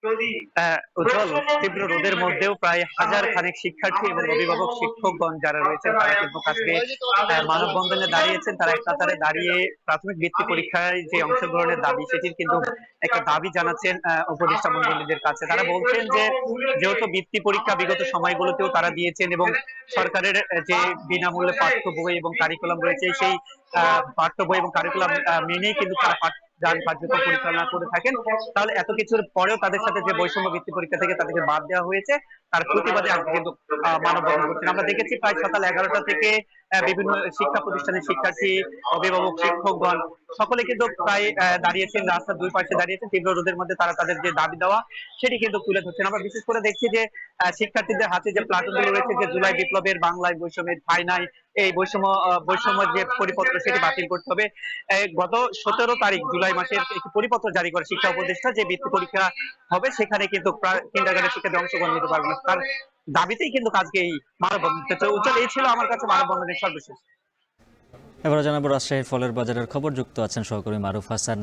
উজ্জ্বল তীব্র রোদের মধ্যেও প্রায় হাজার খানেক শিক্ষার্থী এবং অভিভাবক শিক্ষকগণ যারা রয়েছেন তারা কিন্তু আজকে মানববন্ধনে দাঁড়িয়েছেন। তারা এক কাতারে দাঁড়িয়ে প্রাথমিক বৃত্তি পরীক্ষায় যে অংশগ্রহণের দাবি সেটির কিন্তু একটা দাবি জানাচ্ছেন উপদেষ্টা মণ্ডলীদের কাছে। তারা বলছেন যে যেহেতু বৃত্তি পরীক্ষা বিগত সময়গুলোতেও তারা দিয়েছেন এবং সরকারের যে বিনামূল্যে পাঠ্য বই এবং কারিকুলাম রয়েছে সেই পাঠ্য বই এবং কারিকুলাম মেনেই কিন্তু তারা যান কার্যক্রম পরিচালনা করে থাকেন, তাহলে এত কিছুর পরেও তাদের সাথে যে বৈষম্য ভিত্তি পরীক্ষা থেকে তাদেরকে বাদ দেওয়া হয়েছে তার প্রতিবাদে আজকে কিন্তু মানববন্ধন করছেন। আমরা দেখেছি প্রায় সকাল 11টা থেকে বিভিন্ন শিক্ষা প্রতিষ্ঠানের শিক্ষার্থী, অভিভাবক, শিক্ষকগণ সকলে কিন্তু প্রায় দাঁড়িয়েছেন, রাস্তার দুই পাশে দাঁড়িয়েছেন। তীব্র রোদের মধ্যে তারা তাদের যে দাবি দেওয়া সেটি কিন্তু তুলে ধরছেন। আমরা বিশেষ করে দেখছি যে শিক্ষার্থীদের হাতে যে প্লাটুন গুলো রয়েছে, যে জুলাই বিপ্লবের বাংলায় বৈষম্যের ঠাঁই নাই, এই বৈষম্যের যে পরিপত্র সেটি বাতিল করতে হবে। গত 17 তারিখ জুলাই মাসের একটি পরিপত্র জারি করে শিক্ষা উপদেষ্টা, যে বৃত্তি পরীক্ষা হবে সেখানে কিন্তু কিন্ডারগার্টেন শিক্ষার্থী অংশগ্রহণ নিতে পারবে না। তার দাবিতেই কিন্তু আজকে এই মানববন্ধন। উজ্জ্বল, এই ছিল আমার কাছে মানববন্ধনের সর্বশেষ। এবারে জানাবো রাজশাহী ফলের বাজারের খবর। যুক্ত আছেন সহকর্মী মারুফ হাসান।